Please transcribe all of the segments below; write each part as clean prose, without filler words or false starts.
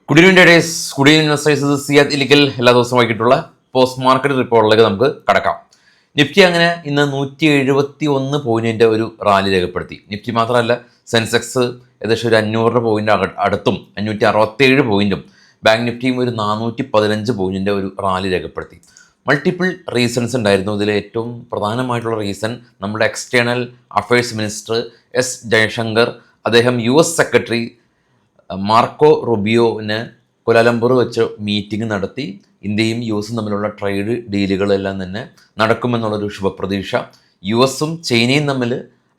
Good evening dears, good evening investors. Siyad Ilikkal എല്ലാ ദിവസവും വൈകിട്ടുള്ള post market റിപ്പോർട്ടിലേക്ക് നമുക്ക് കടക്കാം. നിഫ്റ്റി അങ്ങനെ ഇന്ന് 171 പോയിന്റിന്റെ ഒരു റാലി രേഖപ്പെടുത്തി. നിഫ്റ്റി മാത്രമല്ല, സെൻസെക്സ് ഏകദേശം ഒരു 500 പോയിന്റ് അടുത്തും 567 പോയിന്റും ബാങ്ക് നിഫ്റ്റിയും ഒരു 415 പോയിന്റിന്റെ ഒരു റാലി രേഖപ്പെടുത്തി. മൾട്ടിപ്പിൾ റീസൺസ് ഉണ്ടായിരുന്നു. ഇതിൽ ഏറ്റവും പ്രധാനമായിട്ടുള്ള റീസൺ നമ്മുടെ external affairs minister S Jaishankar, അദ്ദേഹം US സെക്രട്ടറി മാർക്കോ റുബിയോന് കൊലാലംപൂർ വെച്ച് മീറ്റിംഗ് നടത്തി. ഇന്ത്യയും US തമ്മിലുള്ള ട്രേഡ് ഡീലുകളെല്ലാം തന്നെ നടക്കുമെന്നുള്ളൊരു ശുഭപ്രതീക്ഷ. US ചൈനയും തമ്മിൽ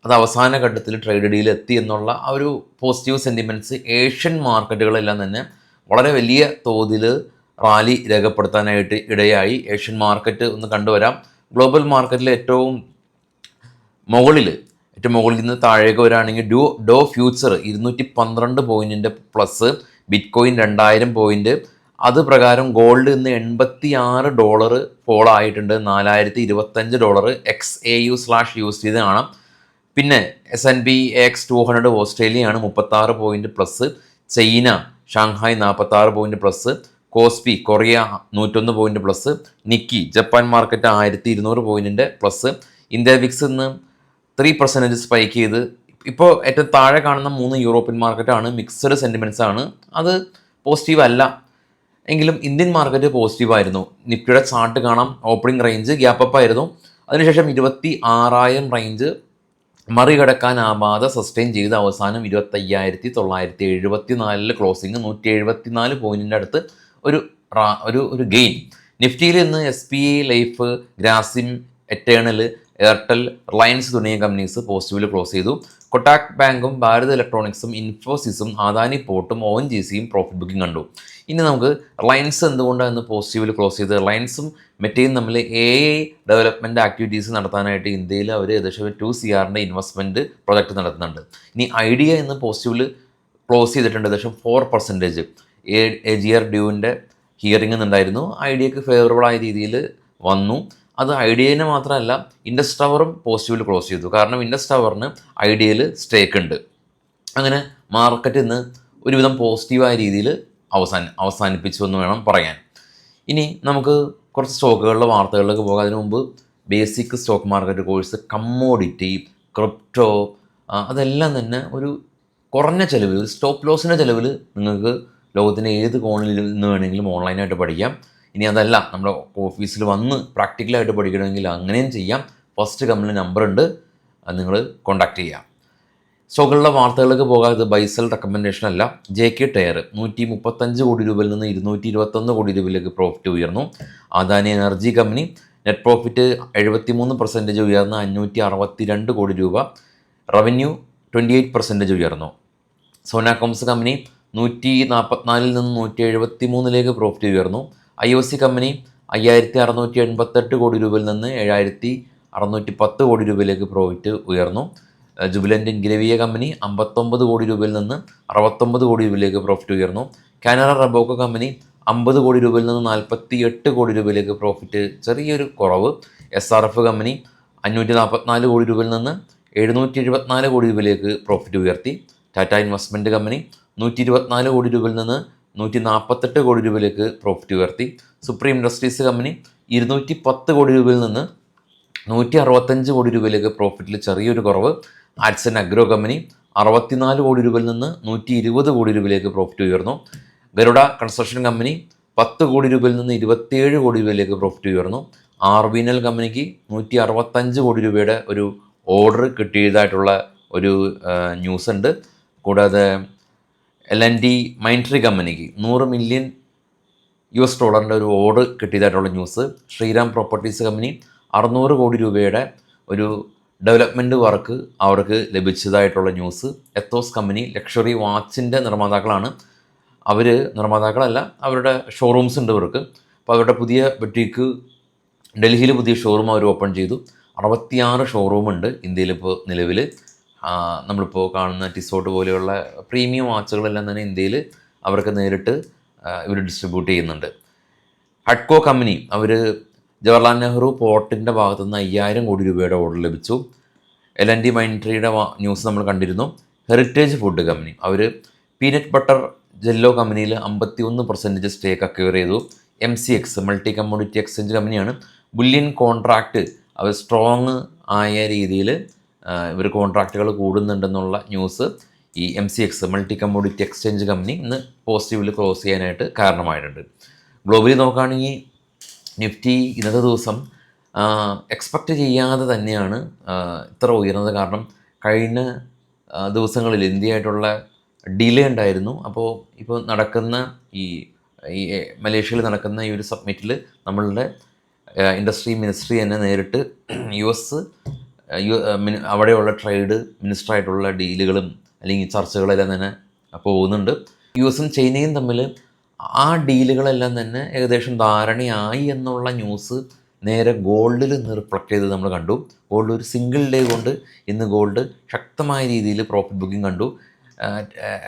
അത് അവസാന ഘട്ടത്തിൽ ട്രേഡ് ഡീൽ എത്തി എന്നുള്ള ആ ഒരു പോസിറ്റീവ് സെൻറ്റിമെൻറ്റ്സ് ഏഷ്യൻ മാർക്കറ്റുകളെല്ലാം തന്നെ വളരെ വലിയ തോതിൽ റാലി രേഖപ്പെടുത്താനായിട്ട് ഇടയായി. ഏഷ്യൻ മാർക്കറ്റ് ഒന്ന് കണ്ടുവരാം. ഗ്ലോബൽ മാർക്കറ്റിൽ ഏറ്റവും മുകളിൽ നിന്ന് താഴേക്ക് വരികയാണെങ്കിൽ ഡോ ഫ്യൂച്ചർ 212 പോയിൻറ്റിൻ്റെ പ്ലസ്, ബിറ്റ് കോയിൻ 2000 പോയിൻറ്റ്. അത് പ്രകാരം ഗോൾഡ് ഇന്ന് $86 ഫോൾ ആയിട്ടുണ്ട്. $4025 XAU/USD കാണാം. പിന്നെ S&P AX 200 ഓസ്ട്രേലിയയാണ് 36 point plus, China Shanghai 46 point plus, KOSPI Korea 101 point plus, Nikkei Japan market 1200 പോയിൻറ്റിൻ്റെ പ്ലസ്. ഇന്ത്യ വിക്സ് ഇന്ന് 3% സ്പൈക്ക് ചെയ്ത് ഇപ്പോൾ ഏറ്റവും താഴെ കാണുന്ന 3 യൂറോപ്യൻ മാർക്കറ്റാണ്. മിക്സഡ് സെൻറ്റിമെൻറ്റ്സ് ആണ്, അത് പോസിറ്റീവ് അല്ല. എങ്കിലും ഇന്ത്യൻ മാർക്കറ്റ് പോസിറ്റീവായിരുന്നു. നിഫ്റ്റിയുടെ ചാർട്ട് കാണാം. ഓപ്പണിംഗ് റേഞ്ച് ഗ്യാപ്പ് അപ്പ് ആയിരുന്നു. അതിനുശേഷം 26,000 റേഞ്ച് മറികടക്കാനാവാതെ സസ്റ്റെയിൻ ചെയ്ത് അവസാനം 25,974 ക്ലോസിങ്, 174 പോയിൻറ്റിൻ്റെ അടുത്ത് ഒരു ഗെയിൻ. നിഫ്റ്റിയിൽ ഇന്ന് SBI life, Grasim, eternal, Airtel, Reliance തുടങ്ങിയ കമ്പനീസ് പോസിറ്റീവിൽ ക്ലോസ് ചെയ്തു. കൊട്ടാക് ബാങ്കും ഭാരത് ഇലക്ട്രോണിക്സും ഇൻഫോസിസും അദാനി പോർട്ടും ONGCയും പ്രോഫിറ്റ് ബുക്കിംഗ് കണ്ടു. ഇനി നമുക്ക് റിലയൻസ് എന്തുകൊണ്ടാണ് ഇന്ന് പോസിറ്റീവിൽ ക്ലോസ് ചെയ്തത്? റിലയൻസും മെറ്റയും തമ്മിൽ AI ഡെവലപ്മെൻറ്റ് ആക്ടിവിറ്റീസ് നടത്താനായിട്ട് ഇന്ത്യയിൽ അവർ ഏകദേശം 2 CR ഇൻവെസ്റ്റ്മെൻറ്റ് പ്രൊജക്റ്റ് നടത്തുന്നുണ്ട്. ഇനി ഐഡിയ ഇന്ന് പോസിറ്റീവിൽ ക്ലോസ് ചെയ്തിട്ടുണ്ട്. ഏകദേശം 4%. AGR ഡ്യൂവിൻ്റെ ഹിയറിംഗ് ഉണ്ടായിരുന്നു. ഐഡിയക്ക് ഫേവറബിളായ രീതിയിൽ വന്നു. അത് ഐഡിയനെ മാത്രമല്ല, ഇൻഡസ് ടവറും പോസിറ്റീവിൽ ക്ലോസ് ചെയ്തു. കാരണം ഇൻഡസ് ടവറിന് ഐഡിയയിൽ സ്റ്റേക്ക് ഉണ്ട്. അങ്ങനെ മാർക്കറ്റ് ഇന്ന് ഒരുവിധം പോസിറ്റീവായ രീതിയിൽ അവസാനിപ്പിച്ചു എന്ന് വേണം പറയാൻ. ഇനി നമുക്ക് കുറച്ച് സ്റ്റോക്കുകളുടെ വാർത്തകളിലേക്ക് പോകാം. അതിനു മുമ്പ് basic stock market course, commodity, crypto, അതെല്ലാം തന്നെ ഒരു കുറഞ്ഞ ചിലവിൽ, ഒരു സ്റ്റോപ്പ് ലോസിൻ്റെ ചിലവിൽ നിങ്ങൾക്ക് ലോകത്തിൻ്റെ ഏത് കോണിൽ നിന്ന് വേണമെങ്കിലും ഓൺലൈനായിട്ട് പഠിക്കാം. ഇനി അതല്ല, നമ്മുടെ ഓഫീസിൽ വന്ന് പ്രാക്ടിക്കലായിട്ട് പഠിക്കണമെങ്കിൽ അങ്ങനെയും ചെയ്യാം. ഫസ്റ്റ് കമ്പനി നമ്പർ ഉണ്ട്, അത് നിങ്ങൾ കോൺടാക്ട് ചെയ്യാം. സ്റ്റോക്കുകളുടെ വാർത്തകളിലേക്ക് പോകാതെ ബൈസൽ റെക്കമെൻഡേഷൻ അല്ല. JK ടയർ 135 കോടി രൂപയിൽ നിന്ന് 221 കോടി രൂപയിലേക്ക് പ്രോഫിറ്റ് ഉയർന്നു. Adani energy company net profit 73% ഉയർന്ന് 562 കോടി രൂപ. റവന്യൂ 28% ഉയർന്നു. സോനാകോംസ് കമ്പനി 144 നിന്ന് 173 പ്രോഫിറ്റ് ഉയർന്നു. IOC കമ്പനി 5688 കോടി രൂപയിൽ നിന്ന് 7610 കോടി രൂപയിലേക്ക് പ്രോഫിറ്റ് ഉയർന്നു. ജുബിലൻ്റ് ഇൻഗ്രവിയ കമ്പനി 59 കോടി രൂപയിൽ നിന്ന് 69 കോടി രൂപയിലേക്ക് പ്രോഫിറ്റ് ഉയർന്നു. കാനറ റബോക്കോ കമ്പനി 50 കോടി രൂപയിൽ നിന്ന് 48 കോടി രൂപയിലേക്ക് പ്രോഫിറ്റ് ചെറിയൊരു കുറവ്. SRF കമ്പനി 544 കോടി രൂപയിൽ നിന്ന് 774 കോടി രൂപയിലേക്ക് പ്രോഫിറ്റ് ഉയർത്തി. ടാറ്റ ഇൻവെസ്റ്റ്മെൻറ്റ് കമ്പനി 124 കോടി രൂപയിൽ നിന്ന് 148 കോടി രൂപയിലേക്ക് പ്രോഫിറ്റ് ഉയർത്തി. സുപ്രീം ഇൻഡസ്ട്രീസ് കമ്പനി 210 കോടി രൂപയിൽ നിന്ന് 165 കോടി രൂപയിലേക്ക് പ്രോഫിറ്റിൽ ചെറിയൊരു കുറവ്. ആറ്റ്സൺ അഗ്രോ കമ്പനി 64 കോടി രൂപയിൽ നിന്ന് 120 കോടി രൂപയിലേക്ക് പ്രോഫിറ്റ് ഉയർന്നു. ഗരുഡ കൺസ്ട്രക്ഷൻ കമ്പനി 10 കോടി രൂപയിൽ നിന്ന് 27 കോടി രൂപയിലേക്ക് പ്രോഫിറ്റ് ഉയർന്നു. RVNL കമ്പനിക്ക് 165 കോടി രൂപയുടെ ഒരു ഓർഡർ കിട്ടിയതായിട്ടുള്ള ഒരു ന്യൂസ് ഉണ്ട്. കൂടാതെ L&T മൈൻട്രി കമ്പനിക്ക് $100 മില്യൺ ഒരു ഓർഡർ കിട്ടിയതായിട്ടുള്ള news. Shriram properties company 600 crore രൂപയുടെ ഒരു ഡെവലപ്മെൻറ്റ് വർക്ക് അവർക്ക് ലഭിച്ചതായിട്ടുള്ള ന്യൂസ്. എത്തോസ് കമ്പനി ലക്ഷറി വാച്ചിൻ്റെ നിർമ്മാതാക്കളാണ്. അവർ നിർമ്മാതാക്കളല്ല, അവരുടെ ഷോറൂംസ് ഉണ്ട് ഇവർക്ക്. അപ്പോൾ അവരുടെ പുതിയ ബുട്ടീക്ക് ഡൽഹിയിൽ പുതിയ ഷോറൂം അവർ ഓപ്പൺ ചെയ്തു. 66 ഷോറൂമുണ്ട് ഇന്ത്യയിൽ ഇപ്പോൾ നിലവിൽ. നമ്മളിപ്പോൾ കാണുന്ന ടിസോട്ട് പോലെയുള്ള പ്രീമിയം വാച്ചുകളെല്ലാം തന്നെ ഇന്ത്യയിൽ അവർക്ക് നേരിട്ട് ഇവർ ഡിസ്ട്രിബ്യൂട്ട് ചെയ്യുന്നുണ്ട്. ഹഡ്കോ കമ്പനി അവർ ജവഹർലാൽ നെഹ്റു പോർട്ടിൻ്റെ ഭാഗത്തുനിന്ന് 5000 കോടി രൂപയുടെ ഓർഡർ ലഭിച്ചു. L&T മൈൻട്രിയുടെ ന്യൂസ് നമ്മൾ കണ്ടിരുന്നു. ഹെറിറ്റേജ് ഫുഡ് കമ്പനി അവർ പീനട്ട് ബട്ടർ ജെല്ലോ കമ്പനിയിൽ 51% സ്റ്റേക്ക് അക്വയർ ചെയ്തു. MCX മൾട്ടി കമ്മോഡിറ്റി എക്സ്ചേഞ്ച് കമ്പനിയാണ്. ബുല്യൻ കോൺട്രാക്റ്റ് അവർ സ്ട്രോങ് ആയ രീതിയിൽ ഇവർ കോൺട്രാക്റ്റുകൾ കൂടുന്നുണ്ടെന്നുള്ള ന്യൂസ് ഈ MCX multi commodity exchange company ഇന്ന് പോസിറ്റീവിൽ ക്ലോസ് ചെയ്യാനായിട്ട് കാരണമായിട്ടുണ്ട്. ഗ്ലോബലി നോക്കുകയാണെങ്കിൽ നിഫ്റ്റി ഇന്നത്തെ ദിവസം എക്സ്പെക്റ്റ് ചെയ്യാതെ തന്നെയാണ് ഇത്ര ഉയർന്നത്. കാരണം കഴിഞ്ഞ ദിവസങ്ങളിൽ ഇന്ത്യയായിട്ടുള്ള ഡിലേ ഉണ്ടായിരുന്നു. അപ്പോൾ ഇപ്പോൾ നടക്കുന്ന ഈ ഈ മലേഷ്യയിൽ നടക്കുന്ന ഈ ഒരു സബ്മിറ്റിൽ നമ്മളുടെ ഇൻഡസ്ട്രി മിനിസ്ട്രി തന്നെ നേരിട്ട് US അവിടെയുള്ള ട്രേഡ് മിനിസ്റ്ററായിട്ടുള്ള ഡീലുകളും അല്ലെങ്കിൽ ചർച്ചകളെല്ലാം തന്നെ പോകുന്നുണ്ട്. US ചൈനയും തമ്മിൽ ആ ഡീലുകളെല്ലാം തന്നെ ഏകദേശം ധാരണയായി എന്നുള്ള ന്യൂസ് നേരെ ഗോൾഡിൽ നിന്ന് റിഫ്ലക്റ്റ് ചെയ്ത് നമ്മൾ കണ്ടു. ഗോൾഡ് ഒരു സിംഗിൾ ഡേ കൊണ്ട് ഇന്ന് ഗോൾഡ് ശക്തമായ രീതിയിൽ പ്രോഫിറ്റ് ബുക്കിംഗ് കണ്ടു.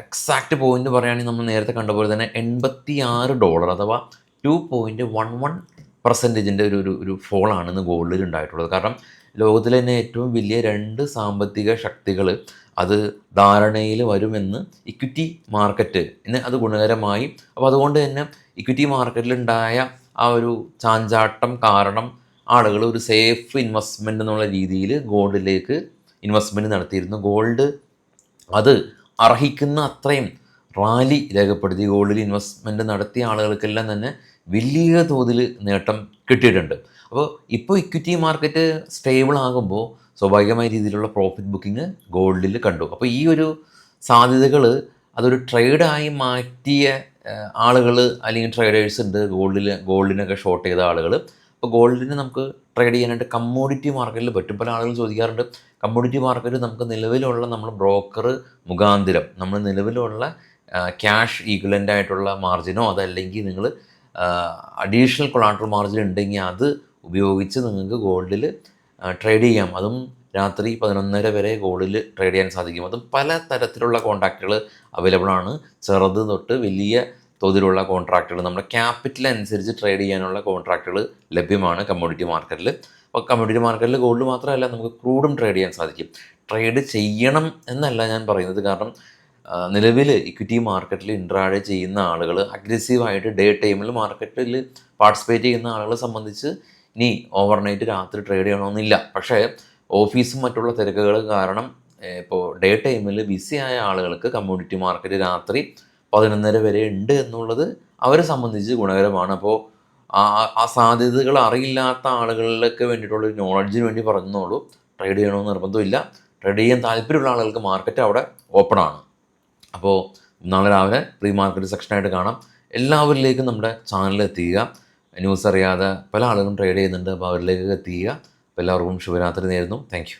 എക്സാക്റ്റ് പോയിന്റ് പറയുകയാണെങ്കിൽ നമ്മൾ നേരത്തെ കണ്ട പോലെ തന്നെ $86 അഥവാ 2.11% ഒരു ഫോളാണ് ഇന്ന് ഗോൾഡിൽ ഉണ്ടായിട്ടുള്ളത്. കാരണം ലോകത്തിലെ തന്നെ ഏറ്റവും വലിയ 2 സാമ്പത്തിക ശക്തികൾ അത് ധാരണയിൽ വരുമെന്ന് ഇക്വിറ്റി മാർക്കറ്റ് അത് ഗുണകരമായി. അപ്പോൾ അതുകൊണ്ട് തന്നെ ഇക്വിറ്റി മാർക്കറ്റിലുണ്ടായ ആ ഒരു ചാഞ്ചാട്ടം കാരണം ആളുകൾ ഒരു സേഫ് ഇൻവെസ്റ്റ്മെൻറ്റ് എന്നുള്ള രീതിയിൽ ഗോൾഡിലേക്ക് ഇൻവെസ്റ്റ്മെൻറ്റ് നടത്തിയിരുന്നു. ഗോൾഡ് അത് അർഹിക്കുന്ന അത്രയും റാലി രേഖപ്പെടുത്തി. ഗോൾഡിൽ ഇൻവെസ്റ്റ്മെൻറ്റ് നടത്തിയ ആളുകൾക്കെല്ലാം തന്നെ വലിയ തോതിൽ നേട്ടം കിട്ടിയിട്ടുണ്ട്. അപ്പോൾ ഇപ്പോൾ ഇക്വിറ്റി മാർക്കറ്റ് സ്റ്റേബിൾ ആകുമ്പോൾ സ്വാഭാവികമായ രീതിയിലുള്ള പ്രോഫിറ്റ് ബുക്കിംഗ് ഗോൾഡിൽ കണ്ടു. അപ്പോൾ ഈ ഒരു സാധ്യതകൾ അതൊരു ട്രേഡായി മാറ്റിയ ആളുകൾ അല്ലെങ്കിൽ ട്രേഡേഴ്സ് ഉണ്ട്. ഗോൾഡിനൊക്കെ ഷോർട്ട് ചെയ്ത ആളുകൾ. അപ്പോൾ ഗോൾഡിന് നമുക്ക് ട്രേഡ് ചെയ്യാനായിട്ട് കമ്മോഡിറ്റി മാർക്കറ്റിൽ പറ്റും. പല ആളുകൾ ചോദിക്കാറുണ്ട്, കമ്മോഡിറ്റി മാർക്കറ്റ് നമുക്ക് നിലവിലുള്ള നമ്മൾ ബ്രോക്കർ മുഖാന്തിരം നമ്മൾ നിലവിലുള്ള ക്യാഷ് ഈക്വലൻ്റ് ആയിട്ടുള്ള മാർജിനോ അതല്ലെങ്കിൽ നിങ്ങൾ അഡീഷണൽ കൊളാട്രൽ മാർജിൻ ഉണ്ടെങ്കിൽ അത് ഉപയോഗിച്ച് നിങ്ങൾക്ക് ഗോൾഡിൽ ട്രേഡ് ചെയ്യാം. അതും രാത്രി 11:30 വരെ ഗോൾഡിൽ ട്രേഡ് ചെയ്യാൻ സാധിക്കും. അതും പല തരത്തിലുള്ള കോൺട്രാക്റ്റുകൾ അവൈലബിൾ ആണ്. ചെറുത് തൊട്ട് വലിയ തോതിലുള്ള കോൺട്രാക്റ്റുകൾ നമ്മുടെ ക്യാപിറ്റൽ അനുസരിച്ച് ട്രേഡ് ചെയ്യാനുള്ള കോൺട്രാക്റ്റുകൾ ലഭ്യമാണ് കമ്മോഡിറ്റി മാർക്കറ്റിൽ. അപ്പോൾ കമ്മോഡിറ്റി മാർക്കറ്റിൽ ഗോൾഡ് മാത്രമല്ല, നമുക്ക് ക്രൂഡും ട്രേഡ് ചെയ്യാൻ സാധിക്കും. ട്രേഡ് ചെയ്യണം എന്നല്ല ഞാൻ പറയുന്നത്. കാരണം നിലവിൽ ഇക്വിറ്റി മാർക്കറ്റിൽ ഇൻട്രാഡേ ചെയ്യുന്ന ആളുകൾ അഗ്രസീവായിട്ട് ഡേ ടൈമിൽ മാർക്കറ്റിൽ പാർട്ടിസിപ്പേറ്റ് ചെയ്യുന്ന ആളുകളെ സംബന്ധിച്ച് ഇനി ഓവർനൈറ്റ് രാത്രി ട്രേഡ് ചെയ്യണമെന്നില്ല. പക്ഷേ ഓഫീസും മറ്റുള്ള തിരക്കുകൾ കാരണം ഇപ്പോൾ ഡേ ടൈമിൽ ബിസിയായ ആളുകൾക്ക് കമ്മോഡിറ്റി മാർക്കറ്റ് രാത്രി 11:30 വരെ ഉണ്ട് എന്നുള്ളത് അവരെ സംബന്ധിച്ച് ഗുണകരമാണ്. അപ്പോൾ ആ സാധ്യതകൾ അറിയില്ലാത്ത ആളുകളിലേക്ക് വേണ്ടിയിട്ടുള്ളൊരു നോളജിന് വേണ്ടി പറഞ്ഞോളൂ. ട്രേഡ് ചെയ്യണമെന്ന് നിർബന്ധമില്ല. ട്രേഡ് ചെയ്യാൻ താല്പര്യമുള്ള ആളുകൾക്ക് മാർക്കറ്റ് അവിടെ ഓപ്പണാണ്. അപ്പോൾ നാളെ രാവിലെ പ്രീ മാർക്കറ്റ് സെക്ഷനായിട്ട് കാണാം. എല്ലാവരിലേക്കും നമ്മുടെ ചാനലിൽ എത്തിക്കുക. ന്യൂസ് അറിയാതെ പല ആളുകളും ട്രേഡ് ചെയ്യുന്നുണ്ട്. അപ്പോൾ അവരിലേക്ക് എത്തിക്കുക. അപ്പോൾ എല്ലാവർക്കും ശുഭരാത്രി നേരുന്നു. Thank you.